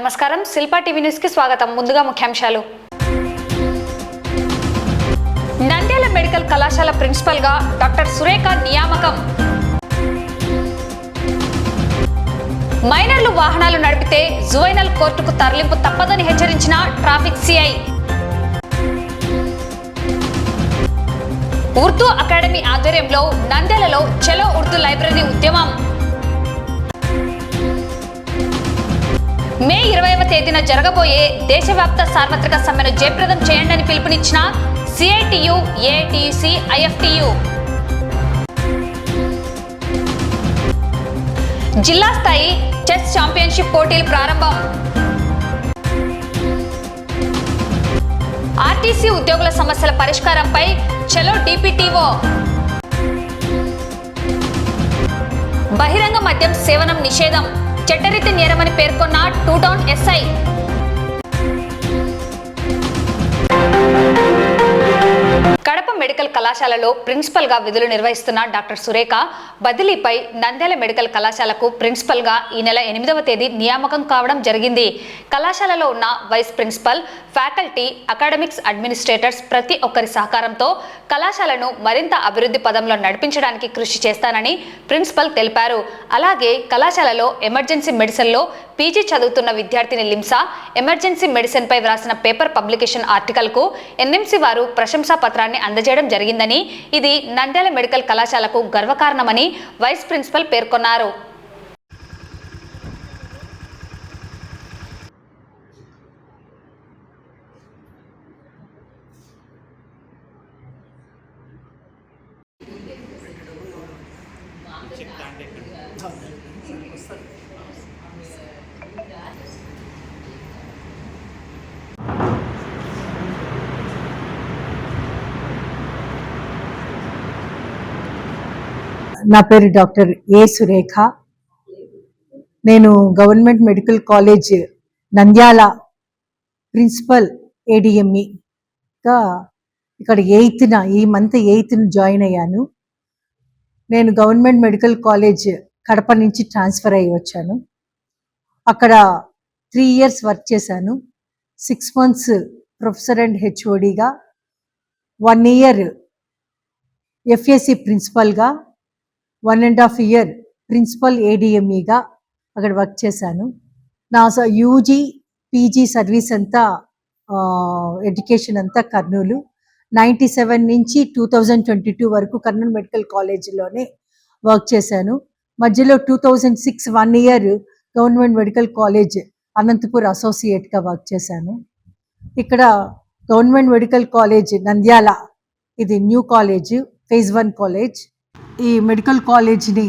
నమస్కారం, Shilpa TV news కి స్వాగతం. ముందుగా ముఖ్యాంశాలు. నంద్యాల మెడికల్ కళాశాల ప్రిన్సిపల్ గా డాక్టర్ సురేఖ నియామకం. మైనర్లు వాహనాలు నడిపితే జువైనల్ కోర్టుకు తరలింపు తప్పదని హెచ్చరించిన ట్రాఫిక్ సిఐ. ఉర్దూ అకాడమీ ఆధ్వర్యంలో నంద్యాలలో చలో ఉర్దూ లైబ్రరీ ఉద్యమం. మే 20వ తేదీన జరగబోయే దేశవ్యాప్త సార్వత్రిక సమ్మెను జయప్రదం చేయండి పిలుపునిచ్చిన సిఐటియు, ఏఐటియుసి, ఐఎఫ్టియు. జిల్లా స్థాయి చెస్ ఛాంపియన్షిప్ పోటీలు ప్రారంభం. ఆర్టీసీ ఉద్యోగుల సమస్యల పరిష్కారంపై చలో డిపిటిఓ. బహిరంగ మద్యం సేవనం నిషేధం చట్టరీతి నేరమని పేర్కొన్న 2 టౌన్ ఎస్ఐ. కడప మెడికల్ కళాశాలలో ప్రిన్సిపల్ గా విధులు నిర్వహిస్తున్న డాక్టర్ సురేఖ బదిలీపై నంద్యాల మెడికల్ కళాశాలకు ప్రిన్సిపల్ గా ఈ నెల 8వ తేదీ నియామకం కావడం జరిగింది. కళాశాలలో ఉన్న vice principal, faculty, academics administrators ప్రతి ఒక్కరి సహకారంతో కళాశాలను మరింత అభివృద్ధి పదంలో నడిపించడానికి కృషి చేస్తానని ప్రిన్సిపల్ తెలిపారు. అలాగే కళాశాలలో ఎమర్జెన్సీ మెడిసిన్లో పీజీ చదువుతున్న విద్యార్థిని లిమ్సా ఎమర్జెన్సీ మెడిసిన్ పై వ్రాసిన పేపర్ పబ్లికేషన్ ఆర్టికల్ కు ఎన్ఎంసీ వారు ప్రశంసా పత్రాన్ని అందజేయడం జరిగిందని, ఇది నంద్యాల మెడికల్ కళాశాలకు గర్వకారణమని వైస్ ప్రిన్సిపల్ పేర్కొన్నారు. నా పేరు డాక్టర్ ఏ సురేఖ. నేను government medical college Nandyal principal ఏడిఎంఈగా ఇక్కడ ఈ మంత్ 8న జాయిన్ అయ్యాను. నేను గవర్నమెంట్ మెడికల్ కాలేజ్ కడప నుంచి ట్రాన్స్ఫర్ అయ్యి వచ్చాను. అక్కడ 3 years వర్క్ చేశాను. 6 months ప్రొఫెసర్ అండ్ హెచ్ఓడిగా, 1 year ఎఫ్ఏసి ప్రిన్సిపల్గా, 1.5 year ప్రిన్సిపల్ ఏడిఎంఈగా అక్కడ వర్క్ చేశాను. నా యూజీ పీజీ సర్వీస్ అంతా ఎడ్యుకేషన్ అంతా కర్నూలు. 97 నుంచి 2022 వరకు కర్నూలు మెడికల్ కాలేజీలోనే వర్క్ చేశాను. మధ్యలో 2006 1 year government medical college Anantapur అసోసియేట్గా వర్క్ చేశాను. ఇక్కడ గవర్నమెంట్ మెడికల్ కాలేజ్ నంద్యాల, ఇది న్యూ కాలేజ్, phase 1 కాలేజ్. ఈ మెడికల్ కాలేజ్ని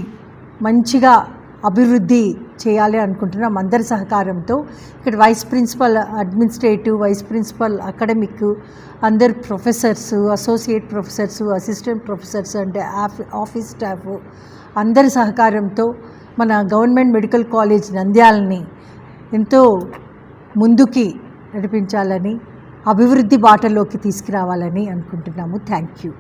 మంచిగా అభివృద్ధి చేయాలి అనుకుంటున్నాం అందరి సహకారంతో. ఇక్కడ vice principal administrative, vice principal academic, అందరు professors, associate professors, assistant professors అంటే ఆఫీస్ స్టాఫ్ అందరి సహకారంతో మన గవర్నమెంట్ మెడికల్ కాలేజ్ నంద్యాలని ఎంతో ముందుకి నడిపించాలని, అభివృద్ధి బాటలోకి తీసుకురావాలని అనుకుంటున్నాము. Thank you.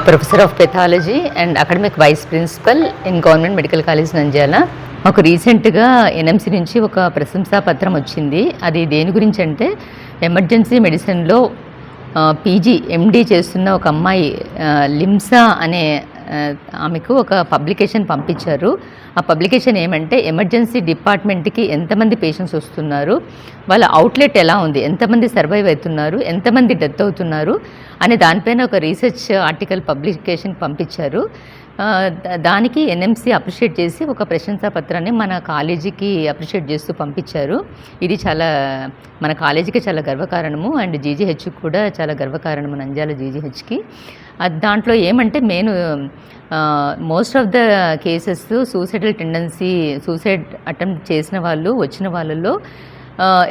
Professor of pathology and academic vice principal in government medical college Nandyal. మాకు రీసెంట్గా ఎన్ఎంసీ నుంచి ఒక ప్రశంసా పత్రం వచ్చింది. అది దేని గురించి అంటే, ఎమర్జెన్సీ మెడిసిన్లో పీజీ ఎండీ చేస్తున్న ఒక అమ్మాయి లిమ్సా అనే ఆమెకు ఒక పబ్లికేషన్ పంపించారు. ఆ పబ్లికేషన్ ఏమంటే, ఎమర్జెన్సీ డిపార్ట్మెంట్కి ఎంతమంది పేషెంట్స్ వస్తున్నారు, వాళ్ళ అవుట్లెట్ ఎలా ఉంది, ఎంతమంది సర్వైవ్ అవుతున్నారు, ఎంతమంది డెత్ అవుతున్నారు అనే దానిపైన ఒక రీసెర్చ్ ఆర్టికల్ పబ్లికేషన్ పంపించారు. దానికి ఎన్ఎంసీ అప్రిషియేట్ చేసి ఒక ప్రశంసా పత్రాన్ని మన కాలేజీకి అప్రిషియేట్ చేస్తూ పంపించారు. ఇది చాలా మన కాలేజీకి చాలా గర్వకారణము అండ్ జీజీహెచ్కి కూడా చాలా గర్వకారణము, నంద్యాల జీజీహెచ్కి. దాంట్లో ఏమంటే, most of the cases suicidal tendency, suicide attempt చేసిన వాళ్ళు వచ్చిన వాళ్ళలో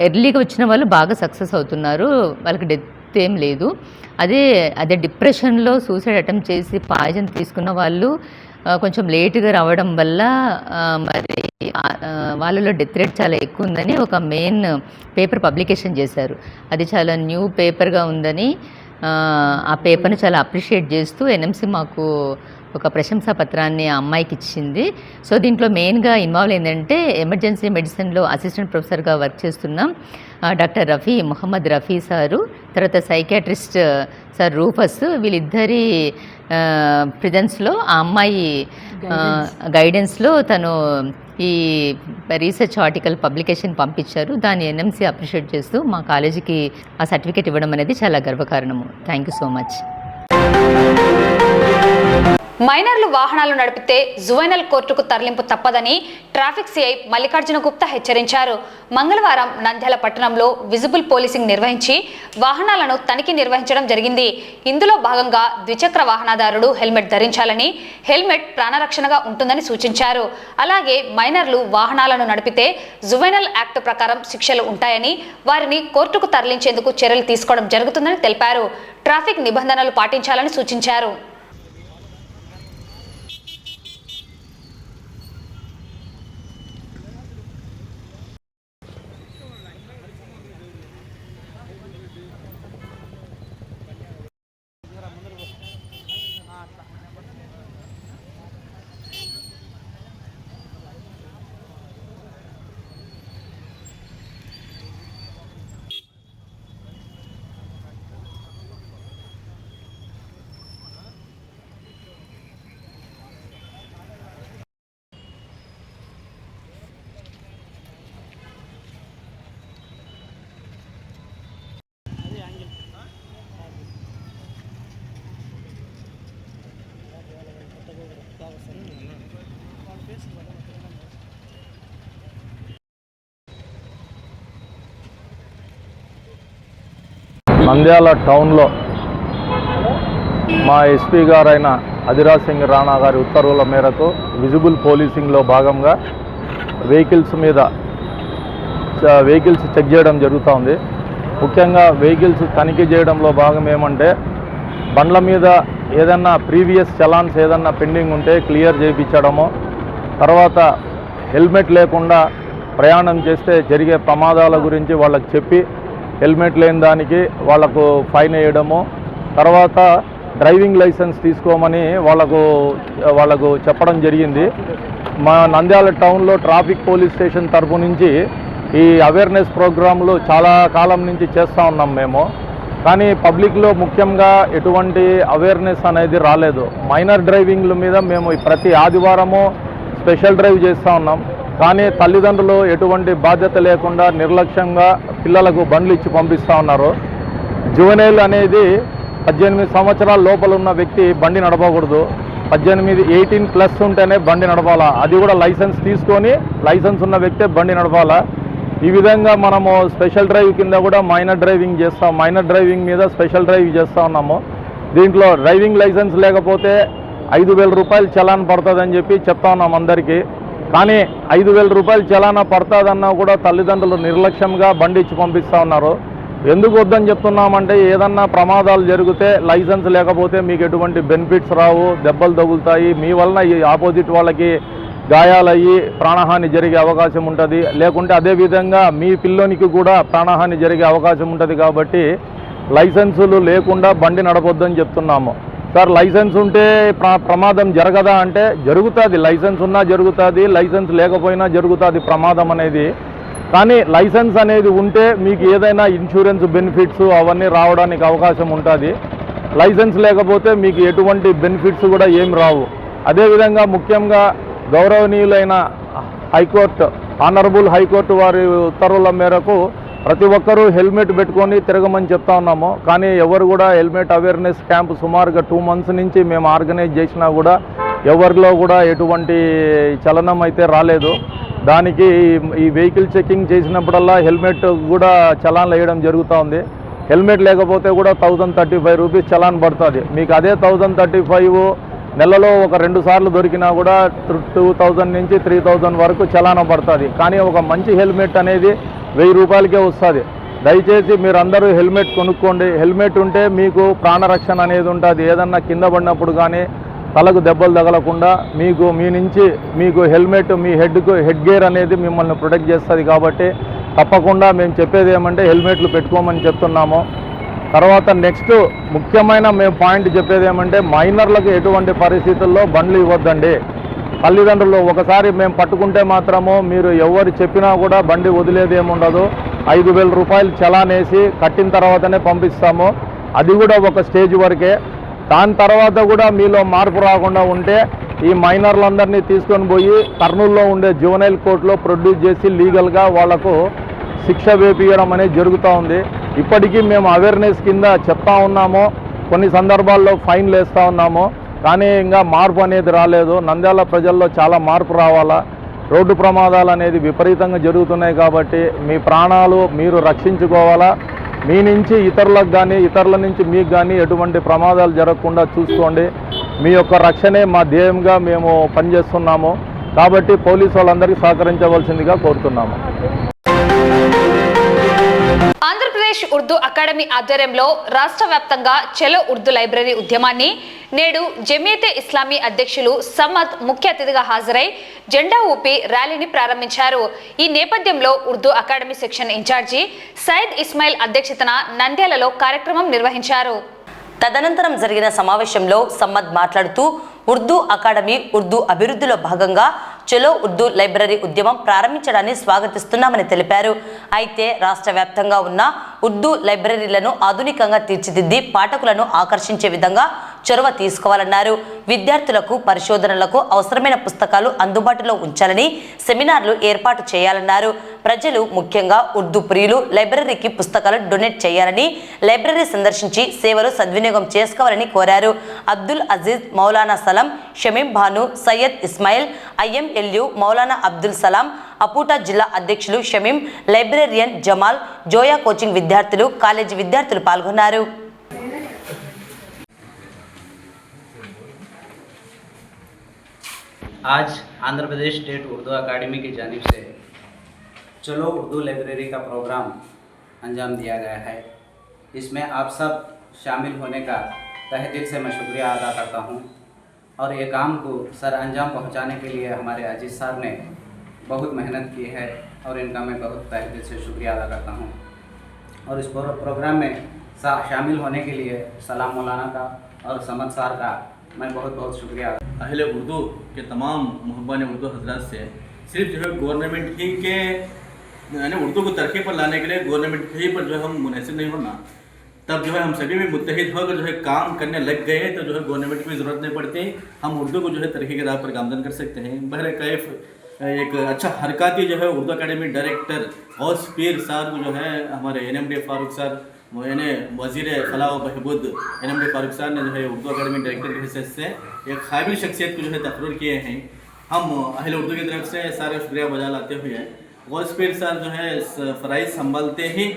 ఎర్లీగా వచ్చిన వాళ్ళు బాగా సక్సెస్ అవుతున్నారు, వాళ్ళకి డెత్ ఏం లేదు. అదే డిప్రెషన్లో సూసైడ్ అటెంప్ట్ చేసి పాయిజన్ తీసుకున్న వాళ్ళు కొంచెం లేటుగా రావడం వల్ల మరి వాళ్ళలో డెత్ రేట్ చాలా ఎక్కువ ఉందని ఒక మెయిన్ పేపర్ పబ్లికేషన్ చేశారు. అది చాలా న్యూ పేపర్గా ఉందని ఆ పేపర్ని చాలా అప్రిషియేట్ చేస్తూ ఎన్ఎంసీ మాకు ఒక ప్రశంసా పత్రాన్ని ఆ అమ్మాయికి ఇచ్చింది. సో దీంట్లో మెయిన్గా ఇన్వాల్వ్ ఏంటంటే ఎమర్జెన్సీ మెడిసిన్లో అసిస్టెంట్ ప్రొఫెసర్గా వర్క్ చేస్తున్నాం డాక్టర్ మొహమ్మద్ రఫీ సారు, తర్వాత సైకాట్రిస్ట్ సార్ రూఫస్, వీళ్ళిద్దరి ప్రెజెన్స్లో ఆ అమ్మాయి గైడెన్స్లో తను ఈ రీసెర్చ్ ఆర్టికల్ పబ్లికేషన్ పంపించారు. దాన్ని ఎన్ఎంసీ అప్రిషియేట్ చేస్తూ మా కాలేజీకి ఆ సర్టిఫికేట్ ఇవ్వడం అనేది చాలా గర్వకారణము. Thank you so much. మైనర్లు వాహనాలు నడిపితే జువెనల్ కోర్టుకు తరలింపు తప్పదని ట్రాఫిక్ సిఐ మల్లికార్జున గుప్తా హెచ్చరించారు. మంగళవారం నంద్యాల పట్టణంలో విజిబుల్ పోలీసింగ్ నిర్వహించి వాహనాలను తనిఖీ నిర్వహించడం జరిగింది. ఇందులో భాగంగా ద్విచక్ర వాహనదారుడు హెల్మెట్ ధరించాలని, హెల్మెట్ ప్రాణరక్షణగా ఉంటుందని సూచించారు. అలాగే మైనర్లు వాహనాలను నడిపితే జువెనల్ యాక్ట్ ప్రకారం శిక్షలు ఉంటాయని, వారిని కోర్టుకు తరలించేందుకు చర్యలు తీసుకోవడం జరుగుతుందని తెలిపారు. ట్రాఫిక్ నిబంధనలు పాటించాలని సూచించారు. నంద్యాల టౌన్లో మా ఎస్పీ గారైన అధిరాజ్ సింగ్ రాణా గారి ఉత్తర్వుల మేరకు విజిబుల్ పోలీసింగ్లో భాగంగా వెహికల్స్ చెక్ చేయడం జరుగుతూ. ముఖ్యంగా వెహికల్స్ తనిఖీ చేయడంలో భాగం ఏమంటే బండ్ల మీద ఏదన్నా ప్రీవియస్ చలాన్స్ ఏదన్నా పెండింగ్ ఉంటే క్లియర్ చేయించడము, తర్వాత హెల్మెట్ లేకుండా ప్రయాణం చేస్తే జరిగే ప్రమాదాల గురించి వాళ్ళకి చెప్పి హెల్మెట్ లేని దానికి వాళ్లకు ఫైన్ వేయడము, తర్వాత డ్రైవింగ్ లైసెన్స్ తీసుకోమని వాళ్ళకు చెప్పడం జరిగింది. మా నంద్యాల టౌన్లో ట్రాఫిక్ పోలీస్ స్టేషన్ తరఫు నుంచి ఈ అవేర్నెస్ ప్రోగ్రాంలు చాలా కాలం నుంచి చేస్తూ ఉన్నాం మేము. కానీ పబ్లిక్లో ముఖ్యంగా ఎటువంటి అవేర్నెస్ అనేది రాలేదు. మైనర్ డ్రైవింగ్ల మీద మేము ప్రతి ఆదివారము స్పెషల్ డ్రైవ్ చేస్తూ ఉన్నాం. కానీ తల్లిదండ్రులు ఎటువంటి బాధ్యత లేకుండా నిర్లక్ష్యంగా పిల్లలకు బండ్లు ఇచ్చి పంపిస్తూ ఉన్నారు. జువెనైల్ అనేది 18 సంవత్సరాల లోపల ఉన్న వ్యక్తి బండి నడపకూడదు. 18+ ఉంటేనే బండి నడపాలా, అది కూడా లైసెన్స్ తీసుకొని లైసెన్స్ ఉన్న వ్యక్తే బండి నడపాలా. ఈ విధంగా మనము స్పెషల్ డ్రైవ్ కింద కూడా మైనర్ డ్రైవింగ్ మీద స్పెషల్ డ్రైవ్ చేస్తూ ఉన్నాము. దీంట్లో డ్రైవింగ్ లైసెన్స్ లేకపోతే 5,000 రూపాయలు చలాన్ పడుతుందని చెప్పి చెప్తా ఉన్నాం అందరికీ. కానీ 5,000 రూపాయలు చలానా పడుతుందన్నా కూడా తల్లిదండ్రులు నిర్లక్ష్యంగా బండి ఇచ్చి పంపిస్తూ ఉన్నారు. ఎందుకు వద్దని చెప్తున్నామంటే ఏదన్నా ప్రమాదాలు జరిగితే లైసెన్స్ లేకపోతే మీకు ఎటువంటి బెనిఫిట్స్ రావు, దెబ్బలు తగులుతాయి, మీ వలన ఈ ఆపోజిట్ వాళ్ళకి గాయాలయ్యి ప్రాణహాని జరిగే అవకాశం ఉంటుంది. లేకుంటే అదేవిధంగా మీ పిల్లోనికి కూడా ప్రాణహాని జరిగే అవకాశం ఉంటుంది. కాబట్టి లైసెన్సులు లేకుండా బండి నడపొద్దని చెప్తున్నాము. సార్ లైసెన్స్ ఉంటే ప్రమాదం జరగదా అంటే జరుగుతుంది. లైసెన్స్ ఉన్నా జరుగుతుంది, లైసెన్స్ లేకపోయినా జరుగుతుంది ప్రమాదం అనేది. కానీ లైసెన్స్ అనేది ఉంటే మీకు ఏదైనా ఇన్సూరెన్స్ బెనిఫిట్స్ అవన్నీ రావడానికి అవకాశం ఉంటుంది. లైసెన్స్ లేకపోతే మీకు ఎటువంటి బెనిఫిట్స్ కూడా ఏం రావు. అదేవిధంగా ముఖ్యంగా గౌరవనీయులైన ఆనరబుల్ హైకోర్టు వారి ఉత్తర్వుల మేరకు ప్రతి ఒక్కరూ హెల్మెట్ పెట్టుకొని తిరగమని చెప్తా ఉన్నాము. కానీ ఎవరు కూడా హెల్మెట్ అవేర్నెస్ క్యాంప్ సుమారుగా 2 months నుంచి మేము ఆర్గనైజ్ చేసినా కూడా ఎవరిలో కూడా ఎటువంటి చలనం అయితే రాలేదు. దానికి ఈ వెహికల్ చెకింగ్ చేసినప్పుడల్లా హెల్మెట్ కూడా చలాన్లు వేయడం జరుగుతూ ఉంది. హెల్మెట్ లేకపోతే కూడా 1035 రూపీస్ చలాన్ పడుతుంది. మీకు అదే 1035 నెలలో ఒక 2 సార్లు దొరికినా కూడా 2000 నుంచి 3000 వరకు చలానా పడుతుంది. కానీ ఒక మంచి హెల్మెట్ అనేది 1000 రూపాయలకే వస్తుంది. దయచేసి మీరందరూ హెల్మెట్ కొనుక్కోండి. హెల్మెట్ ఉంటే మీకు ప్రాణరక్షణ అనేది ఉంటుంది. ఏదన్నా కింద పడినప్పుడు కానీ తలకు దెబ్బలు తగలకుండా మీకు హెల్మెట్ మీ హెడ్ గేర్ అనేది మిమ్మల్ని ప్రొటెక్ట్ చేస్తుంది. కాబట్టి తప్పకుండా మేము చెప్పేది ఏమంటే హెల్మెట్లు పెట్టుకోమని చెప్తున్నాము. తర్వాత నెక్స్ట్ ముఖ్యమైన మేము పాయింట్ చెప్పేది ఏమంటే మైనర్లకు ఎటువంటి పరిస్థితుల్లో బండ్లు ఇవ్వద్దండి. తల్లిదండ్రులు ఒకసారి మేము పట్టుకుంటే మాత్రము మీరు ఎవరు చెప్పినా కూడా బండి వదిలేది ఏముండదు. 5,000 రూపాయలు చలానేసి కట్టిన తర్వాతనే పంపిస్తాము. అది కూడా ఒక స్టేజ్ వరకే. దాని తర్వాత కూడా మీలో మార్పు రాకుండా ఉంటే ఈ మైనర్లందరినీ తీసుకొని పోయి కర్నూలులో ఉండే జువెనైల్ కోర్టులో ప్రొడ్యూస్ చేసి లీగల్గా వాళ్లకు శిక్ష వేపియడం అనేది జరుగుతూ ఉంది. ఇప్పటికీ మేము అవేర్నెస్ కింద చెప్తా ఉన్నాము, కొన్ని సందర్భాల్లో ఫైన్లు వేస్తూ ఉన్నాము, కానీ ఇంకా మార్పు అనేది రాలేదు. నంద్యాల ప్రజల్లో చాలా మార్పు రావాలా. రోడ్డు ప్రమాదాలు అనేది విపరీతంగా జరుగుతున్నాయి కాబట్టి మీ ప్రాణాలు మీరు రక్షించుకోవాలా. మీ నుంచి ఇతరులకు కానీ ఇతరుల నుంచి మీకు కానీ ఎటువంటి ప్రమాదాలు జరగకుండా చూసుకోండి. మీ యొక్క రక్షణే మా ధ్యేయంగా మేము పనిచేస్తున్నాము. కాబట్టి పోలీసు వాళ్ళందరికీ సహకరించవలసిందిగా కోరుతున్నాము. ఆంధ్రప్రదేశ్ ఉర్దూ అకాడమీ ఆధ్వర్యంలో రాష్ట్ర వ్యాప్తంగా చలో ఉర్దూ లైబ్రరీ ఉద్యమాన్ని నేడు జమియతే ఇస్లామీ అధ్యక్షులు సమ్మద్ ముఖ్య అతిథిగా హాజరై జెండా ఊపి ర్యాలీని ప్రారంభించారు. ఈ నేపథ్యంలో Urdu academy section incharge Syed Ismail అధ్యక్షతన నంద్యాలలో కార్యక్రమం నిర్వహించారు. తదనంతరం జరిగిన సమావేశంలో సమ్మద్ మాట్లాడుతూ ఉర్దూ అకాడమీ ఉర్దూ అభివృద్ధిలో భాగంగా చలో ఉర్దూ లైబ్రరీ ఉద్యమం ప్రారంభించడాన్ని స్వాగతిస్తున్నామని తెలిపారు. అయితే రాష్ట్ర వ్యాప్తంగా ఉన్న ఉర్దూ లైబ్రరీలను ఆధునికంగా తీర్చిదిద్ది పాఠకులను ఆకర్షించే విధంగా చొరవ తీసుకోవాలన్నారు. విద్యార్థులకు పరిశోధనలకు అవసరమైన పుస్తకాలు అందుబాటులో ఉంచాలని సెమినార్లు ఏర్పాటు చేయాలన్నారు. ప్రజలు ముఖ్యంగా ఉర్దూ ప్రియులు లైబ్రరీకి పుస్తకాలు డొనేట్ చేయాలని, లైబ్రరీ సందర్శించి సేవలు సద్వినియోగం చేసుకోవాలని కోరారు. అబ్దుల్ అజీజ్, మౌలానా సలాం, షమీం భాను, సయ్యద్ ఇస్మాయిల్, IMLU మౌలానా అబ్దుల్ సలాం, అపూటా జిల్లా అధ్యక్షులు షమీం, లైబ్రేరియన్ జమాల్, జోయా కోచింగ్ విద్యార్థులు, కాలేజీ విద్యార్థులు పాల్గొన్నారు. आज आंध्र प्रदेश स्टेट उर्दू अकादमी की जानिब से चलो उर्दू लाइब्रेरी का प्रोग्राम अंजाम दिया गया है। इसमें आप सब शामिल होने का तहे दिल से मैं शुक्रिया अदा करता हूँ और ये काम को सर अंजाम पहुँचाने के लिए हमारे अजीज़ साहब ने बहुत मेहनत की है और इनका मैं बहुत तहे दिल से शुक्रिया अदा करता हूँ। और इस प्रोग्राम में शामिल होने के लिए सलाम मौलाना का और समद सार का मैं बहुत बहुत शुक्रिया। अहले उर्दू के तमाम मुहब्बान उर्दू हजरात से सिर्फ जो है गवर्नमेंट ही के यानी उर्दू को तरक्की पर लाने के लिए गवर्नमेंट ही पर जो है हम मुनहसिर नहीं होना, तब जो है हम सभी भी मुत्तहिद होकर जो है काम करने लग गए तो जो है गवर्नमेंट की ज़रूरत नहीं पड़ती, हम उर्दू को जो है तरक्की के राह पर गामजन कर सकते हैं। बहर कैफ एक अच्छा हरकती जो है उर्दू अकाडमी डायरेक्टर गौस पीर साहब जो है हमारे NMD फारूक सर यानी वज़ीर फलाह व बहबूद NMD फारूक साहब ने जो है उर्दू अकाडमी डायरेक्टर की हैसियत से एक काबिल शख्सियत को जो है तकरूर किए हैं। हम अहल उर्दू की तरफ से सारे शुक्रिया बजा लाते हुए गौस पीर साहब जो है फ़राइज़ संभालते ही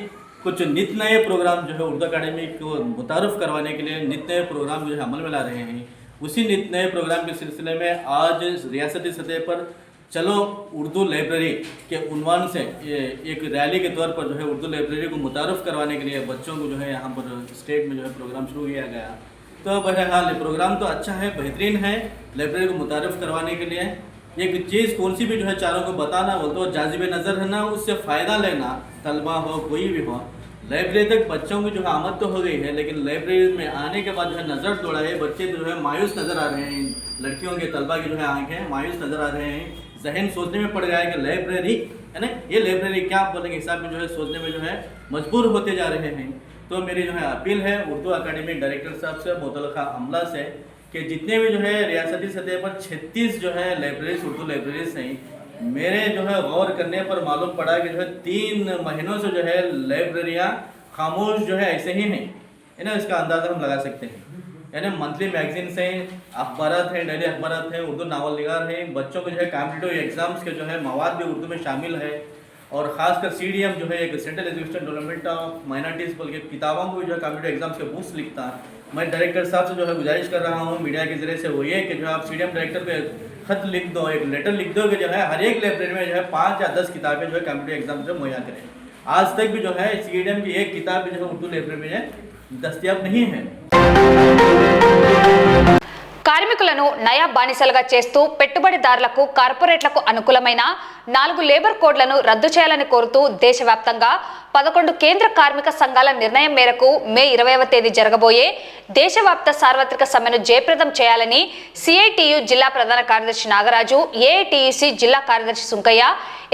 कुछ नित नए प्रोग्राम जो है उर्दू अकाडमी को मुतारफ़ करवाने के लिए नित नए प्रोग्राम जो है अमल में ला रहे हैं। उसी नित नए प्रोग्राम के सिलसिले में आज रियासती सतह पर चलो उर्दू लाइब्रेरी के उन्वान से एक रैली के तौर पर जो है उर्दू लाइब्रेरी को मुतारफ़ करवाने के लिए बच्चों को जो है यहाँ पर स्टेट में जो है प्रोग्राम शुरू किया गया। तो बहरहाल ये प्रोग्राम तो अच्छा है, बेहतरीन है। लाइब्रेरी को मुतारफ़ करवाने के लिए एक चीज़ कौन सी भी जो है चारों को बताना बोलते हो जाजिब नज़र रहना, उससे फ़ायदा लेना, तलबा हो कोई भी हो। लाइब्रेरी तक बच्चों की जो है आमद तो हो गई है, लेकिन लाइब्रेरी में आने के बाद जो है नज़र दौड़ा है, बच्चे जो है मायूस नज़र आ रहे हैं, लड़कियों के तलबा की जो है आँखें मायूस नज़र आ रहे हैं, जहन सोचने में पड़ गया है कि लाइब्रेरी है ना, ये लाइब्रेरी क्या बोलेंगे हिसाब में जो है सोचने में जो है मजबूर होते जा रहे हैं। तो मेरी जो है अपील है उर्दू अकाडमी डायरेक्टर साहब से, मुतल्लिक़ा अमला से कि जितने भी जो है रियासती सतह पर 36 जो है लाइब्रेरीज उर्दू लाइब्रेरीज हैं, मेरे जो है गौर करने पर मालूम पड़ा कि जो है 3 महीनों से जो है लाइब्रेरियाँ खामोश जो है ऐसे ही हैं, है ना, इसका अंदाज़ा हम लगा सकते हैं। यानी मंथली मैगजीन्स हैं, अखबारात हैं, डेली अखबारात हैं, उर्दू नावल निगार हैं, बच्चों को जो है कॉम्पिटिटिव एग्ज़ाम्स के जो है मवाद भी उर्दू में शामिल है और ख़ासकर CDM जो है एक central education development of minorities बोल के किताबों को भी जो है कॉम्पिटिटिव एग्ज़ाम्स के बुक्स लिखता है। मैं डायरेक्टर साहब से जो है गुजारिश कर रहा हूँ मीडिया के ज़रिए से वो ये कि जो आप CDM डायरेक्टर पे ख़त लिख दो, एक लेटर लिख दो कि जो है हर एक लाइब्रेरी में जो है 5 या 10 किताबें जो है कॉम्पिटिटिव एग्ज़ाम से मुहैया करें। आज तक भी जो है CDM की एक किताब भी जो है उर्दू लाइब्रेरी में दस्तयाब नहीं है। కార్మికులను నయా బానిసలుగా చేస్తూ పెట్టుబడిదారులకు కార్పొరేట్లకు అనుకూలమైన 4 లేబర్ కోడ్లను రద్దు చేయాలని కోరుతూ దేశవ్యాప్తంగా 11 కేంద్ర కార్మిక సంఘాల నిర్ణయం మేరకు మే 20వ తేదీ జరగబోయే దేశవ్యాప్త సార్వత్రిక సమ్మెను జయప్రదం చేయాలని సిఐటియు జిల్లా ప్రధాన కార్యదర్శి నాగరాజు, ఏఐటియుసి జిల్లా కార్యదర్శి సుంకయ్య,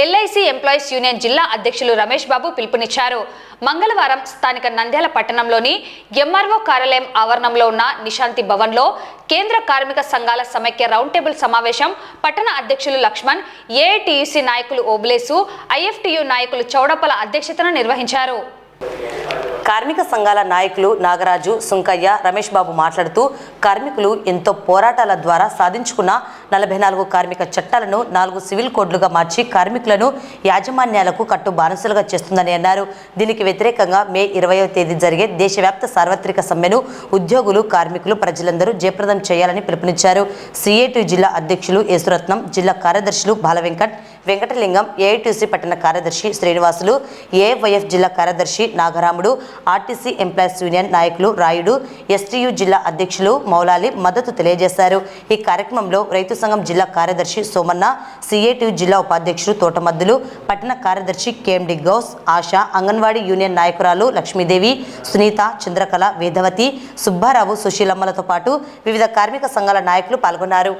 ఎల్ఐసి ఎంప్లాయీస్ యూనియన్ జిల్లా అధ్యక్షులు రమేష్ బాబు పిలుపునిచ్చారు. మంగళవారం స్థానిక నంద్యాల పట్టణంలోని ఎంఆర్ఓ కార్యాలయం ఆవరణంలో ఉన్న నిశాంతి భవన్లో కేంద్ర కార్మిక సంఘాల సమైక్య రౌండ్ టేబుల్ సమావేశం పట్టణ అధ్యక్షులు లక్ష్మణ్, ఏఐటియుసి నాయకులు ఓబులేసు, ఐఎఫ్టియు నాయకులు చౌడప్పల అధ్యక్షతన నిర్వహించారు. కార్మిక సంఘాల నాయకులు నాగరాజు, సుంకయ్య, రమేష్ బాబు మాట్లాడుతూ కార్మికులు ఎంతో పోరాటాల ద్వారా సాధించుకున్న 44 కార్మిక చట్టాలను 4 సివిల్ కోడ్లుగా మార్చి కార్మికులను యాజమాన్యాలకు కట్టు బానిసలుగా చేస్తుందని అన్నారు. దీనికి వ్యతిరేకంగా మే 20వ తేదీ జరిగే దేశవ్యాప్త సార్వత్రిక సమ్మెను ఉద్యోగులు, కార్మికులు, ప్రజలందరూ జయప్రదం చేయాలని పిలుపునిచ్చారు. సిఐటి జిల్లా అధ్యక్షులు యేసురత్నం, జిల్లా కార్యదర్శులు బాలవెంకట్, వెంకటలింగం, ఏఐటిసి పట్టణ కార్యదర్శి శ్రీనివాసులు, ఏఎఫ్ఐఎఫ్ జిల్లా కార్యదర్శి నాగరాముడు, ఆర్టీసీ ఎంప్లాయీస్ యూనియన్ నాయకులు రాయుడు, ఎస్టీయు జిల్లా అధ్యక్షులు మౌలాలి మద్దతు తెలియజేశారు. ఈ కార్యక్రమంలో రైతు సంఘం జిల్లా కార్యదర్శి సోమన్న, సిఐటియు జిల్లా ఉపాధ్యక్షులు తోటమద్దులు, పట్టణ కార్యదర్శి కేఎండి గౌస్, ఆశ, అంగన్వాడీ యూనియన్ నాయకురాలు లక్ష్మీదేవి, సునీత, చంద్రకళ, వేదవతి, సుబ్బారావు, సుశీలమ్మలతో పాటు వివిధ కార్మిక సంఘాల నాయకులు పాల్గొన్నారు.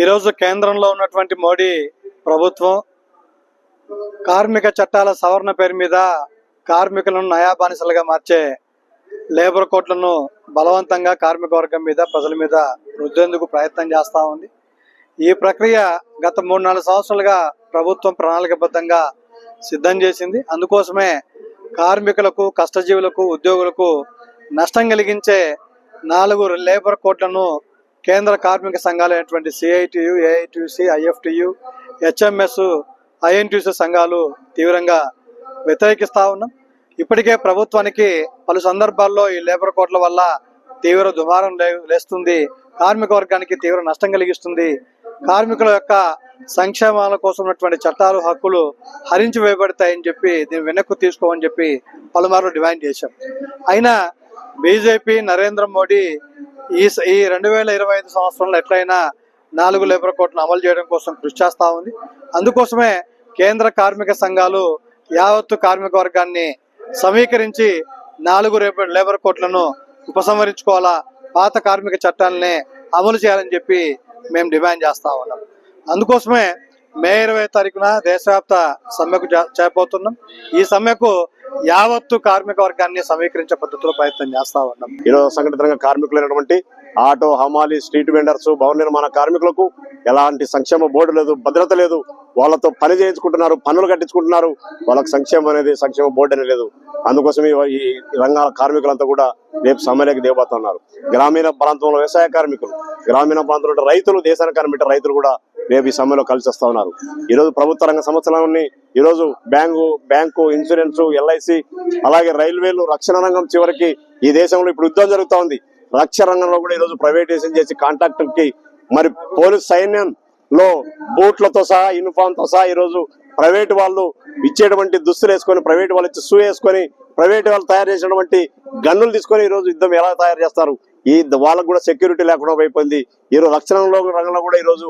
ఈరోజు కేంద్రంలో ఉన్నటువంటి మోడీ ప్రభుత్వం కార్మిక చట్టాల సవరణ పేరు మీద కార్మికులను నయాబానిసలుగా మార్చే లేబర్ కోడ్లను బలవంతంగా కార్మిక వర్గం మీద, ప్రజల మీద రుద్దేందుకు ప్రయత్నం చేస్తూ ఉంది. ఈ ప్రక్రియ గత 3-4 సంవత్సరాలుగా ప్రభుత్వం ప్రణాళికబద్ధంగా సిద్ధం చేసింది. అందుకోసమే కార్మికులకు, కష్టజీవులకు, ఉద్యోగులకు నష్టం కలిగించే 4 లేబర్ కోడ్లను కేంద్ర కార్మిక సంఘాలైనటువంటి CITU, AITUC, IFTU, HMS, INTUC సంఘాలు తీవ్రంగా వ్యతిరేకిస్తూ ఉన్నాం. ఇప్పటికే ప్రభుత్వానికి పలు సందర్భాల్లో ఈ లేబర్ కోడ్ల వల్ల తీవ్ర దుమారం లేస్తుంది, కార్మిక వర్గానికి తీవ్ర నష్టం కలిగిస్తుంది, కార్మికుల యొక్క సంక్షేమాల కోసం ఉన్నటువంటి చట్టాలు, హక్కులు హరించి వేయబడతాయని చెప్పి దీన్ని వెనక్కు తీసుకోమని చెప్పి పలుమార్లు డిమాండ్ చేశాం. అయినా బీజేపీ, నరేంద్ర మోడీ ఈ 2025 సంవత్సరంలో ఎట్లయినా 4 లేబర్ కోడ్లను అమలు చేయడం కోసం కృషి చేస్తూ ఉంది. అందుకోసమే కేంద్ర కార్మిక సంఘాలు యావత్తు కార్మిక వర్గాన్ని సమీకరించి 4 లేబర్ కోడ్లను ఉపసంహరించుకోవాలా, పాత కార్మిక చట్టాలనే అమలు చేయాలని చెప్పి మేము డిమాండ్ చేస్తా ఉన్నాం. అందుకోసమే మే 20వ తారీఖున దేశవ్యాప్త సమ్మెకు చేయబోతున్నాం. ఈ సమ్మెకు యావత్తు కార్మిక వర్గాన్ని సమీకరించే పద్ధతిలో ప్రయత్నం చేస్తా ఉన్నాం. ఈరోజు సంఘటిత రంగ కార్మికులైనటువంటి ఆటో, హమాలి, స్ట్రీట్ వెండర్స్, భవన నిర్మాణ కార్మికులకు ఎలాంటి సంక్షేమ బోర్డు లేదు, భద్రత లేదు. వాళ్ళతో పని చేయించుకుంటున్నారు, పన్నులు కట్టించుకుంటున్నారు, వాళ్ళకి సంక్షేమ బోర్డు అనేది లేదు. అందుకోసమే ఈ రంగాల కార్మికులంతా కూడా రేపు సమ్మెలోకి దిగబోతున్నారు. గ్రామీణ ప్రాంతంలో వ్యవసాయ కార్మికులు, గ్రామీణ ప్రాంతంలో రైతులు, దేశానికి కనిపెట్టే రైతులు కూడా రేపు ఈ సమ్మెలో కలిసి వస్తా ఉన్నారు. ఈరోజు ప్రభుత్వ రంగ సంస్థలన్నీ ఈరోజు బ్యాంకు, ఇన్సూరెన్స్, ఎల్ఐసి, అలాగే రైల్వేలు, రక్షణ రంగం, చివరికి ఈ దేశంలో ఇప్పుడు యుద్ధం జరుగుతూ ఉంది. రక్షణ రంగంలో కూడా ఈరోజు ప్రైవేటైజేషన్ చేసి కాంట్రాక్టర్ కి, మరి పోలీస్ సైన్యంలో బూట్లతో సహా, యూనిఫామ్ తో సహా ఈరోజు ప్రైవేట్ వాళ్ళు ఇచ్చేటువంటి దుస్తులు వేసుకొని, ప్రైవేట్ వాళ్ళు ఇచ్చి షూ వేసుకొని, ప్రైవేట్ వాళ్ళు తయారు చేసినటువంటి గన్నులు తీసుకొని ఈరోజు యుద్ధం ఎలా తయారు చేస్తారు? వాళ్ళకు కూడా సెక్యూరిటీ లేకుండా అయిపోయింది. ఈరోజు రక్షణ రంగంలో కూడా ఈరోజు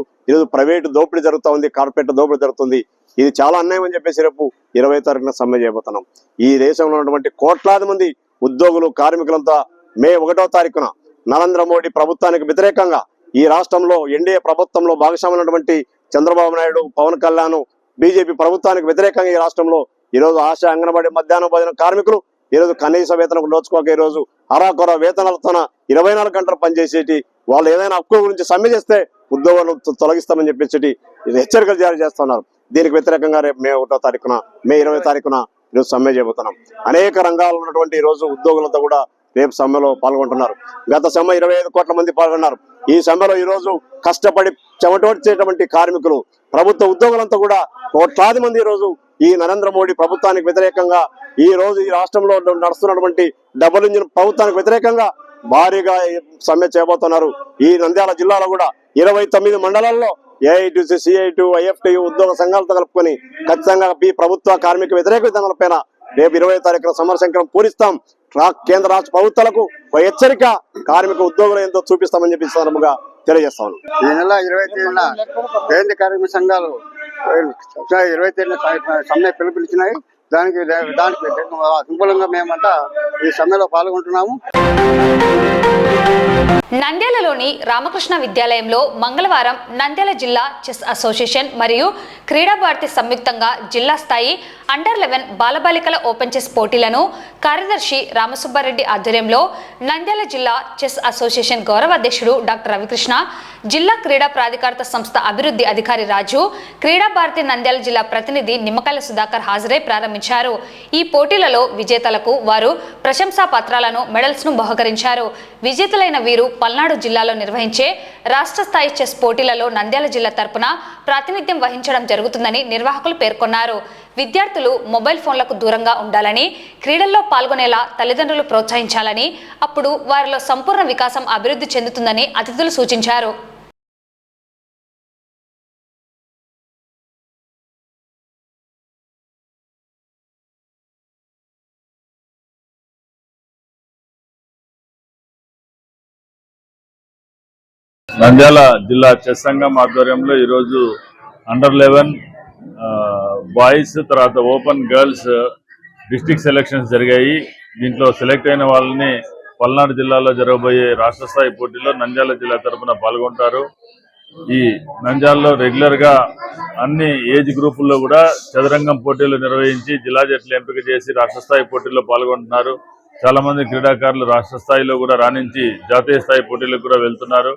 ప్రైవేట్ దోపిడీ జరుగుతూ ఉంది, కార్పొరేట్ దోపిడీ జరుగుతుంది. ఇది చాలా అన్యాయం అని చెప్పేసి రేపు 20వ తారీఖున సమ్మె చేయబోతున్నాం. ఈ దేశంలో ఉన్నటువంటి కోట్లాది మంది ఉద్యోగులు, కార్మికులంతా మే 1వ తారీఖున నరేంద్ర మోడీ ప్రభుత్వానికి వ్యతిరేకంగా ఈ రాష్ట్రంలో ఎన్డీఏ ప్రభుత్వంలో భాగస్వామైనటువంటి చంద్రబాబు నాయుడు, పవన్ కళ్యాణ్, బీజేపీ ప్రభుత్వానికి వ్యతిరేకంగా ఈ రాష్ట్రంలో ఈరోజు ఆశా, అంగన్వాడీ, మధ్యాహ్న భోజన కార్మికులు ఈరోజు కనీస వేతనం నోచుకోక ఈరోజు అరాకొర వేతనాలతో 24 గంటలు పనిచేసేటి వాళ్ళు ఏదైనా హక్కుల గురించి సమ్మె చేస్తే ఉద్యోగాలు తొలగిస్తామని చెప్పేసి హెచ్చరికలు జారీ చేస్తున్నారు. దీనికి వ్యతిరేకంగా రేపు మే 20వ తారీఖున ఈరోజు సమ్మె చేయబోతున్నాం. అనేక రంగాల్లో ఉన్నటువంటి ఈరోజు ఉద్యోగులతో కూడా రేపు సమ్మెలో పాల్గొంటున్నారు. గత సమ్మె 25 కోట్ల మంది పాల్గొన్నారు. ఈ సమ్మెలో ఈరోజు కష్టపడి చెమటోడ్చేటువంటి కార్మికులు, ప్రభుత్వ ఉద్యోగులంతా కూడా కోట్లాది మంది ఈరోజు ఈ నరేంద్ర మోడీ ప్రభుత్వానికి వ్యతిరేకంగా ఈ రోజు ఈ రాష్ట్రంలో నడుస్తున్నటువంటి డబుల్ ఇంజిన్ ప్రభుత్వానికి వ్యతిరేకంగా భారీగా సమ్మె చేయబోతున్నారు. ఈ నంద్యాల జిల్లాలో కూడా 29 మండలాల్లో ఏఐటీసీ, సిఐటియు, ఐఎఫ్టియు ఉద్యోగ సంఘాలతో కలుపుకొని ఖచ్చితంగా ఈ ప్రభుత్వ కార్మిక వ్యతిరేక విధానాలపైన రేపు 20వ తారీఖున సమరశంకరం పూరిస్తాం. కేంద్ర రాష్ట్ర ప్రభుత్వాలకు ఒక హెచ్చరిక, కార్మిక ఉద్యోగులు ఎంతో చూపిస్తామని చెప్పి సందర్భంగా తెలియజేస్తాను. ఈ నెల 27న కేంద్ర కార్మిక సంఘాలు 27న సమ్మె పిలుపునిచ్చినాయి. దానికి సింపులంగా మేమంతా ఈ సమ్మెలో పాల్గొంటున్నాము. నంద్యాలలోని రామకృష్ణ విద్యాలయంలో మంగళవారం నంద్యాల జిల్లా చెస్ అసోసియేషన్ మరియు క్రీడా భారతి సంయుక్తంగా జిల్లా స్థాయి అండర్-11 బాలబాలికల ఓపెన్ చెస్ పోటీలను కార్యదర్శి రామసుబ్బారెడ్డి ఆధ్వర్యంలో నంద్యాల జిల్లా చెస్ అసోసియేషన్ గౌరవ అధ్యక్షుడు డాక్టర్ రవికృష్ణ, జిల్లా క్రీడా ప్రాధికారత సంస్థ అభివృద్ధి అధికారి రాజు, క్రీడా భారతి నంద్యాల జిల్లా ప్రతినిధి నిమ్మకాయల సుధాకర్ హాజరై ప్రారంభించారు. ఈ పోటీలలో విజేతలకు వారు ప్రశంసా పత్రాలను, మెడల్స్ ను బహుకరించారు. విజేతలైన వీరు పల్నాడు జిల్లాలో నిర్వహించే రాష్ట్ర స్థాయి చెస్ పోటీలలో నంద్యాల జిల్లా తరపున ప్రాతినిధ్యం వహించడం జరుగుతుందని నిర్వాహకులు పేర్కొన్నారు. విద్యార్థులు మొబైల్ ఫోన్లకు దూరంగా ఉండాలని, క్రీడల్లో పాల్గొనేలా తల్లిదండ్రులు ప్రోత్సహించాలని, అప్పుడు వారిలో సంపూర్ణ వికాసం అభివృద్ధి చెందుతుందని అతిథులు సూచించారు. నంద్యాల జిల్లా చెస్ సంఘం ఆధ్వర్యంలో ఈరోజు అండర్-11 బాయ్స్ తర్వాత ఓపెన్ గర్ల్స్ డిస్ట్రిక్ట్ సెలక్షన్స్ జరిగాయి. దీంట్లో సెలెక్ట్ అయిన వాళ్ళని పల్నాడు జిల్లాలో జరగబోయే రాష్ట్ర స్థాయి పోటీలో నంద్యాల జిల్లా తరఫున పాల్గొంటారు. ఈ నంద్యాలలో రెగ్యులర్ గా అన్ని ఏజ్ గ్రూపుల్లో కూడా చదరంగం పోటీలు నిర్వహించి జిల్లా జట్లు ఎంపిక చేసి రాష్ట్ర స్థాయి పోటీల్లో పాల్గొంటున్నారు. చాలా మంది క్రీడాకారులు రాష్ట్ర స్థాయిలో కూడా రాణించి జాతీయ స్థాయి పోటీలకు కూడా వెళ్తున్నారు.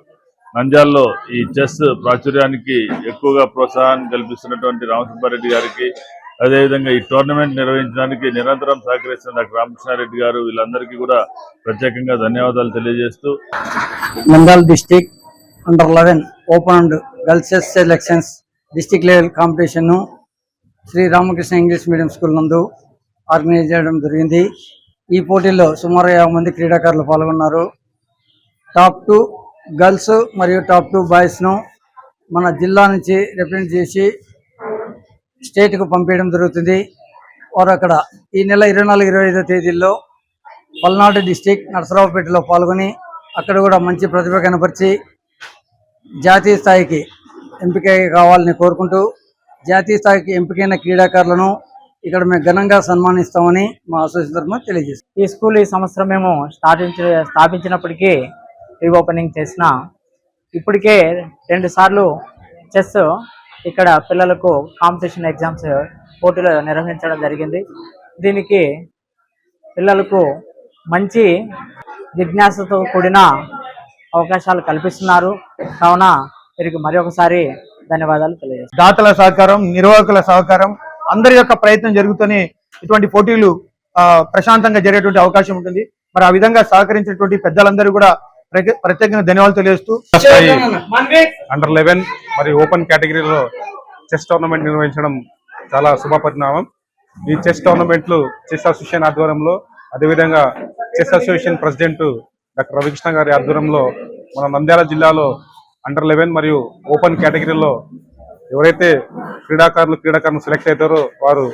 నంద్యాలలో ఈ చెస్ ప్రాచుర్యానికి ఎక్కువగా ప్రోత్సాహాన్ని కల్పిస్తున్నటువంటి రామసుబ్బారెడ్డి గారికి, అదేవిధంగా ఈ టోర్నమెంట్ నిర్వహించడానికి నిరంతరం సహకరిస్తున్న డాక్టర్ రామకృష్ణారెడ్డి గారు, వీళ్ళందరికీ కూడా ప్రత్యేకంగా ధన్యవాదాలు తెలియజేస్తూ, Nandyal district under eleven open and girls chess selections district level competition Shri Ramakrishna English medium school నందు ఆర్గనైజ్ చేయడం జరిగింది. ఈ పోటీల్లో సుమారు 50 మంది క్రీడాకారులు పాల్గొన్నారు. టాప్ 2 గర్ల్స్ మరియు టాప్ 2 బాయ్స్ను మన జిల్లా నుంచి రిప్రజెంట్ చేసి స్టేట్కు పంపించడం జరుగుతుంది. వారు అక్కడ ఈ నెల 24-25 తేదీల్లో పల్నాడు డిస్టిక్ నరసరావుపేటలో పాల్గొని అక్కడ కూడా మంచి ప్రతిభ కనపరిచి జాతీయ స్థాయికి ఎంపిక కావాలని కోరుకుంటూ, జాతీయ స్థాయికి ఎంపికైన క్రీడాకారులను ఇక్కడ మేము ఘనంగా సన్మానిస్తామని మా అసోసియేషన్ తరఫున తెలియజేస్తాం. ఈ స్కూల్ ఈ సంవత్సరం మేము స్థాపించినప్పటికీ రీఓపెనింగ్ చేసిన ఇప్పటికే 2 సార్లు చెస్ ఇక్కడ పిల్లలకు కాంపిటీషన్ ఎగ్జామ్స్ పోటీలు నిర్వహించడం జరిగింది. దీనికి పిల్లలకు మంచి జిజ్ఞాసతో కూడిన అవకాశాలు కల్పిస్తున్నారు. కావున వీరికి మరి ఒకసారి ధన్యవాదాలు తెలియజేస్తాను. దాతల సహకారం, నిర్వాహకుల సహకారం, అందరి యొక్క ప్రయత్నం జరుగుతూనే ఇటువంటి పోటీలు ప్రశాంతంగా జరిగేటువంటి అవకాశం ఉంటుంది. మరి ఆ విధంగా సహకరించినటువంటి పెద్దలందరూ కూడా ప్రత్యేకంగా ధన్యవాదాలు తెలియజేస్తూ, అండర్-11 మరియు ఓపెన్ కేటగిరీలో చెస్ టోర్నమెంట్ నిర్వహించడం చాలా శుభ పరిణామం. ఈ చెస్ టోర్నమెంట్లు చెస్ అసోసియేషన్ ఆధ్వర్యంలో, అదేవిధంగా chess association president doctor Ravikrishna గారి ఆధ్వర్యంలో మన నంద్యాల జిల్లాలో అండర్-11 మరియు ఓపెన్ కేటగిరీలో ఎవరైతే క్రీడాకారులు సెలెక్ట్ అవుతారో వారు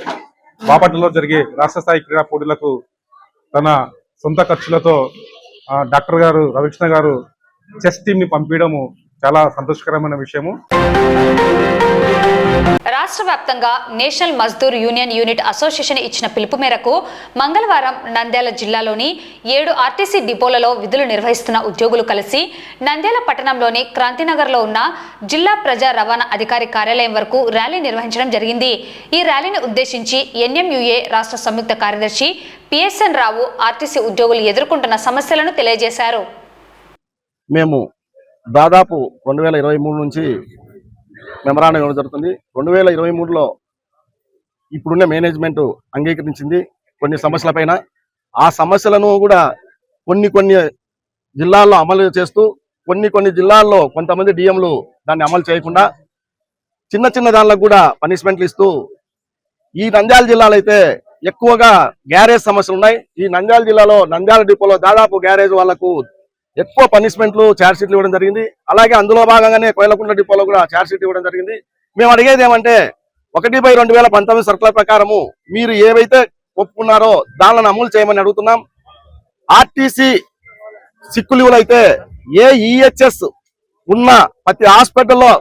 బాపట్లలో జరిగే రాష్ట్ర స్థాయి క్రీడా పోటీలకు తన సొంత ఖర్చులతో డాక్టర్ గారు రవికృష్ణ గారు చెస్ టీమ్ ని పంపించడము చాలా సంతోషకరమైన విషయము. రాష్ట్ర వ్యాప్తంగా national Mazdoor union unit association ఇచ్చిన పిలుపు మేరకు మంగళవారం నంద్యాల జిల్లాలోని 7 ఆర్టీసీ డిపోలలో విధులు నిర్వహిస్తున్న ఉద్యోగులు కలిసి నంద్యాల పట్టణంలోని క్రాంతినగర్లో ఉన్న జిల్లా ప్రజా రవాణా అధికారి కార్యాలయం వరకు ర్యాలీ నిర్వహించడం జరిగింది. ఈ ర్యాలీని ఉద్దేశించి ఎన్ఎంయుఏ రాష్ట్ర సంయుక్త కార్యదర్శి పిఎస్ఎన్ రావు ఆర్టీసీ ఉద్యోగులు ఎదుర్కొంటున్న సమస్యలను తెలియజేశారు. మేము దాదాపు 2023 నుంచి మెమరాండం ఇవ్వడం జరుగుతుంది. 2023లో ఇప్పుడున్న మేనేజ్మెంట్ అంగీకరించింది కొన్ని సమస్యలపైన. ఆ సమస్యలను కూడా కొన్ని జిల్లాల్లో అమలు చేస్తూ, కొన్ని జిల్లాల్లో కొంతమంది డిఎంలు దాన్ని అమలు చేయకుండా చిన్న దానిలకు కూడా పనిష్మెంట్లు ఇస్తూ, ఈ నంద్యాల జిల్లాలో అయితే ఎక్కువగా గ్యారేజ్ సమస్యలు ఉన్నాయి. ఈ నంద్యాల జిల్లాలో నంద్యాల డిపోలో దాదాపు గ్యారేజ్ వాళ్లకు ఎక్కువ పనిష్మెంట్లు, ఛార్జ్ షీట్లు ఇవ్వడం జరిగింది. అలాగే అందులో భాగంగానే కోయలకుంట డిపోలో కూడా ఛార్జ్ షీట్ ఇవ్వడం జరిగింది. మేము అడిగేది ఏమంటే 1/2019 సర్కులర్ ప్రకారము మీరు ఏవైతే ఒప్పుకున్నారో దానిని అమలు చేయమని అడుగుతున్నాం. ఆర్టీసీ సిక్కు లీవులు అయితే ఏ ఈహెచ్ఎస్ ఉన్న ప్రతి హాస్పిటల్లో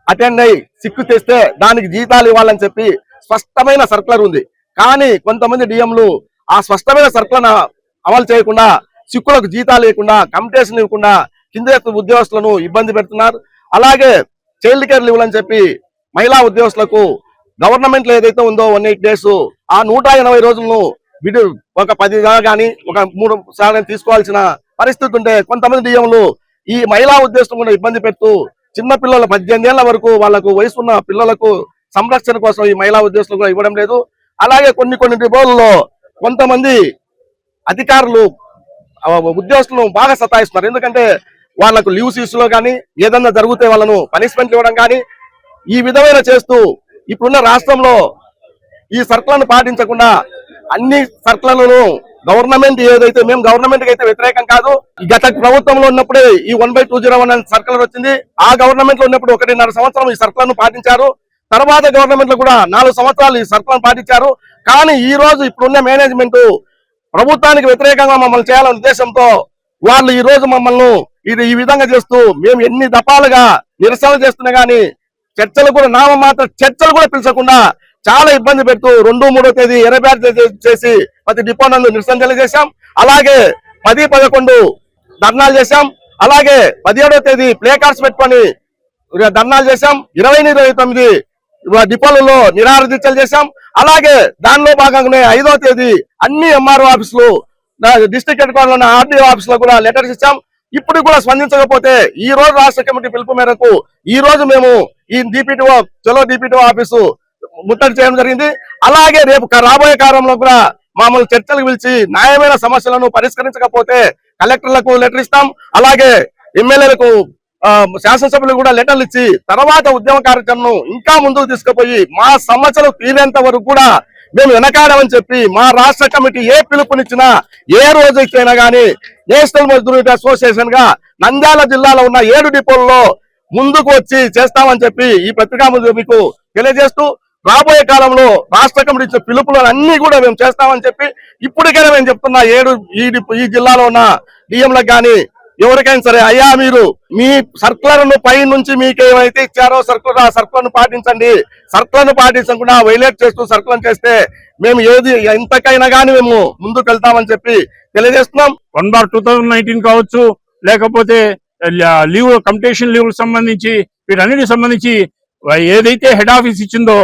అటెండ్ అయ్యి సిక్కు తెస్తే దానికి జీతాలు ఇవ్వాలని చెప్పి స్పష్టమైన సర్కులర్ ఉంది. కానీ కొంతమంది డిఎంలు ఆ స్పష్టమైన సర్కులను అమలు చేయకుండా సిక్కులకు జీతాలు ఇవ్వకుండా కమిటేషన్ ఇవ్వకుండా కింద ఉద్యోగస్తులను ఇబ్బంది పెడుతున్నారు. అలాగే చైల్డ్ కేర్ లీవ్లు అని చెప్పి మహిళా ఉద్యోగస్తులకు గవర్నమెంట్ లో ఏదైతే ఉందో 180 days ఆ 180 రోజులను ఒక 10 కానీ ఒక 3 సార్లు తీసుకోవాల్సిన పరిస్థితి ఉంటే కొంతమంది డిఎంలు ఈ మహిళా ఉద్యోగస్తులు కూడా ఇబ్బంది పెడుతూ చిన్న పిల్లల 18 ఏళ్ల వరకు వాళ్లకు వయసున్న పిల్లలకు సంరక్షణ కోసం ఈ మహిళా ఉద్యోగస్తులు కూడా ఇవ్వడం లేదు. అలాగే కొన్ని డిపోల్లో కొంతమంది అధికారులు ఉద్యోగస్తులను బాగా సతాయిస్తున్నారు. ఎందుకంటే వాళ్లకు లీవ్స్ ఇష్యూలో కానీ ఏదన్నా జరిగితే వాళ్ళను పనిష్మెంట్ ఇవ్వడం కానీ ఈ విధమైన చేస్తూ ఇప్పుడున్న రాష్ట్రంలో ఈ సర్కులను పాటించకుండా అన్ని సర్కులను గవర్నమెంట్ ఏదైతే మేము గవర్నమెంట్ కి అయితే వ్యతిరేకం కాదు. గత ప్రభుత్వంలో ఉన్నప్పుడే ఈ 1/201 అనే సర్కులర్ వచ్చింది. ఆ గవర్నమెంట్ లో ఉన్నప్పుడు 1.5 సంవత్సరం ఈ సర్కులను పాటించారు. తర్వాత గవర్నమెంట్ లో కూడా 4 సంవత్సరాలు ఈ సర్కులను పాటించారు. కానీ ఈ రోజు ఇప్పుడున్న మేనేజ్మెంట్ ప్రభుత్వానికి వ్యతిరేకంగా మమ్మల్ని చేయాలనే ఉద్దేశంతో వాళ్ళు ఈ రోజు మమ్మల్ని ఈ విధంగా చేస్తూ మేము ఎన్ని దఫాలుగా నిరసన చేస్తున్నా గానీ చర్చలు కూడా నామమాత్ర చర్చలు కూడా పిలిచకుండా చాలా ఇబ్బంది పెడుతూ 2-3వ తేదీ ఎర్రబ్యాట్ చేసి ప్రతి డిపో నందు నిరసన తెలియజేశాం. అలాగే 10-11 ధర్నాలు చేశాం. అలాగే 17వ తేదీ ప్లే కార్డ్స్ పెట్టుకొని ధర్నాలు చేశాం. 20-29 డిపోలలో నిరాహార దీక్షలు చేశాం. అలాగే దానిలో భాగంగానే 5వ తేదీ అన్ని ఎంఆర్ఓ ఆఫీసులు డిస్ట్రిక్ట్ హెడ్ క్వార్టర్ లో ఆర్డీఓ ఆఫీస్ లో కూడా లెటర్స్ ఇచ్చాం. ఇప్పుడు కూడా స్పందించకపోతే ఈ రోజు రాష్ట్ర కమిటీ పిలుపు మేరకు ఈ రోజు మేము ఈ డిపిటిఓ చలో డిపిటిఓ ఆఫీసు ముట్టడి చేయడం జరిగింది. అలాగే రేపు రాబోయే కాలంలో కూడా మామూలు చర్చలకు పిలిచి న్యాయమైన సమస్యలను పరిష్కరించకపోతే కలెక్టర్లకు లెటర్ ఇస్తాం. అలాగే ఎమ్మెల్యేలకు శాసనసభ్యులకు కూడా లెటర్లు ఇచ్చి తర్వాత ఉద్యమ కార్యక్రమం ఇంకా ముందుకు తీసుకుపోయి మా సమస్యలు తీరేంత వరకు కూడా మేము వెనకాడమని చెప్పి మా రాష్ట్ర కమిటీ ఏ పిలుపునిచ్చినా ఏ రోజు ఇచ్చినా గానీ నేషనల్ మజ్దూర్ అసోసియేషన్ గా నంద్యాల జిల్లాలో ఉన్న 7 డిపోల్లో ముందుకు వచ్చి చేస్తామని చెప్పి ఈ పత్రికా ముందు మీకు తెలియజేస్తూ రాబోయే కాలంలో రాష్ట్ర కమిటీ ఇచ్చిన పిలుపులు అన్ని కూడా మేము చేస్తామని చెప్పి ఇప్పటికైనా మేము చెప్తున్నా ఈ జిల్లాలో ఉన్న డిఎంలకు కానీ ఎవరికైనా సరే అయ్యా మీరు మీ సర్కులర్ను పై నుంచి మీకు ఏమైతే ఇచ్చారో సర్కులను పాటించండి. సర్కులను పాటించకుండా వైలేట్ చేస్తూ సర్కులను చేస్తే మేము ఏది ఎంతకైనా కానీ మేము ముందుకు వెళ్తామని చెప్పి తెలియజేస్తున్నాం. 1/2019 కావచ్చు, లేకపోతే లీవ్ కమిటేషన్ లీవ్ సంబంధించి వీటన్నిటికి సంబంధించి ఏదైతే హెడ్ ఆఫీస్ ఇచ్చిందో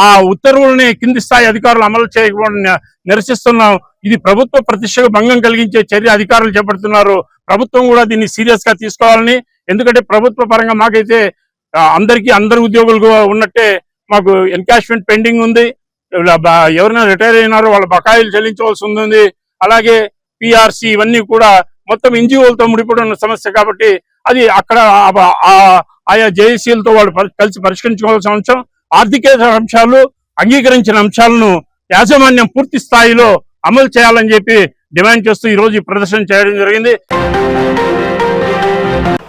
ఆ ఉత్తర్వులని కింది స్థాయి అధికారులు అమలు చేయకుండా నిరసిస్తున్నాం. ఇది ప్రభుత్వ ప్రతిష్టకు భంగం కలిగించే చర్య అధికారులు చేపడుతున్నారు. ప్రభుత్వం కూడా దీన్ని సీరియస్ గా తీసుకోవాలని, ఎందుకంటే ప్రభుత్వ పరంగా మాకైతే అందరు ఉద్యోగులు ఉన్నట్టే మాకు ఎన్కాష్మెంట్ పెండింగ్ ఉంది. ఎవరైనా రిటైర్ అయినారో వాళ్ళ బకాయిలు చెల్లించవలసి ఉంది. అలాగే పిఆర్సి ఇవన్నీ కూడా మొత్తం ఎన్జిఓలతో ముడిపడి ఉన్న సమస్య కాబట్టి అది అక్కడ ఆయా జేఏసీలతో వాళ్ళు కలిసి పరిష్కరించుకోవాల్సిన అంశం. ఆర్థికేతర అంశాలు అంగీకరించిన అంశాలను యాజమాన్యం పూర్తి స్థాయిలో అమలు చేయాలని చెప్పి డిమాండ్ చేస్తూ ఈ రోజు ప్రదర్శన చేయడం జరిగింది.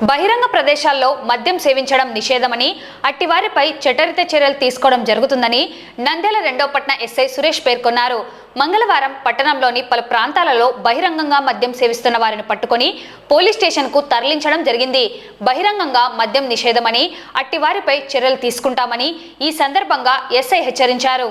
బహిరంగ ప్రదేశాల్లో మద్యం సేవించడం నిషేధమని, అట్టివారిపై చట్టరీత్యా చర్యలు తీసుకోవడం జరుగుతుందని నంద్యాల 2వ పట్టణ ఎస్ఐ సురేష్ పేర్కొన్నారు. మంగళవారం పట్టణంలోని పలు ప్రాంతాలలో బహిరంగంగా మద్యం సేవిస్తున్న వారిని పట్టుకొని పోలీస్ స్టేషన్కు తరలించడం జరిగింది. బహిరంగంగా మద్యం నిషేధమని, అట్టివారిపై చర్యలు తీసుకుంటామని ఈ సందర్భంగా ఎస్ఐ హెచ్చరించారు.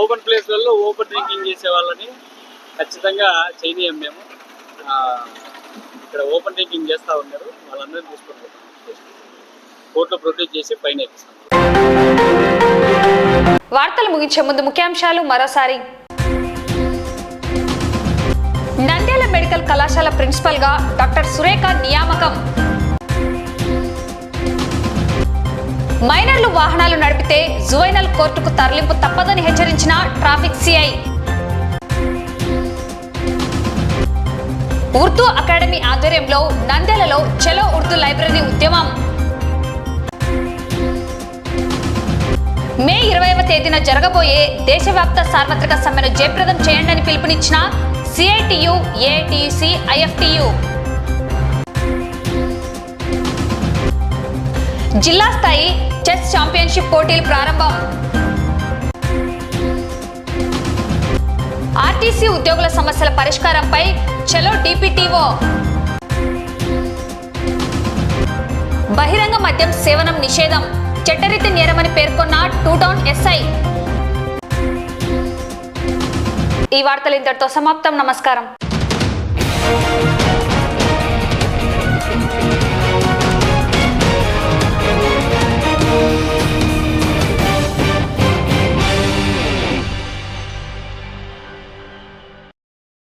ఓపెన్ ప్లేస్లలో ఓపెన్ డ్రింకింగ్ చేసే వాళ్ళని ఖచ్చితంగా చేయనీయం. మేము ఇక్కడ ఓపెన్ డ్రింకింగ్ చేస్తూ ఉన్నారు, వాళ్ళందరినీ తీసుకొని కోర్టులో ప్రొడ్యూస్ చేసి ఫైన్ వేపిస్తాం. వార్తలు ముగించే ముందు ముఖ్యాంశాలు మరోసారి. నంద్యాల మెడికల్ కళాశాల ప్రిన్సిపల్ గా డాక్టర్ సురేఖ నియామకం. మైనర్లు వాహనాలు నడిపితే జువైనల్ కోర్టుకు తరలింపు తప్పదని హెచ్చరించిన ట్రాఫిక్ సిఐ. ఉర్దూ అకాడమీ ఆధ్వర్యంలో నంద్యాలలో చలో ఉర్దూ లైబ్రరీ ఉద్యమం. మే 20వ తేదీన జరగబోయే దేశవ్యాప్త సార్వత్రిక సమ్మెను జయప్రదం చేయండి అని పిలుపునిచ్చిన సిఐటియు, ఏఐటియుసి, ఐఎఫ్టియు. జిల్లా స్థాయి చెస్ ఛాంపియన్షిప్ పోటీలు ప్రారంభం. ఆర్టీసీ ఉద్యోగుల సమస్యల పరిష్కారంపై చలో డిపిటిఓ. బహిరంగ మద్యం సేవనం నిషేధం చట్టరీతి నేరమని పేర్కొన్న 2 టౌన్ ఎస్ఐ. ఈ వార్తలు ఇంతటితో సమాప్తం. నమస్కారం.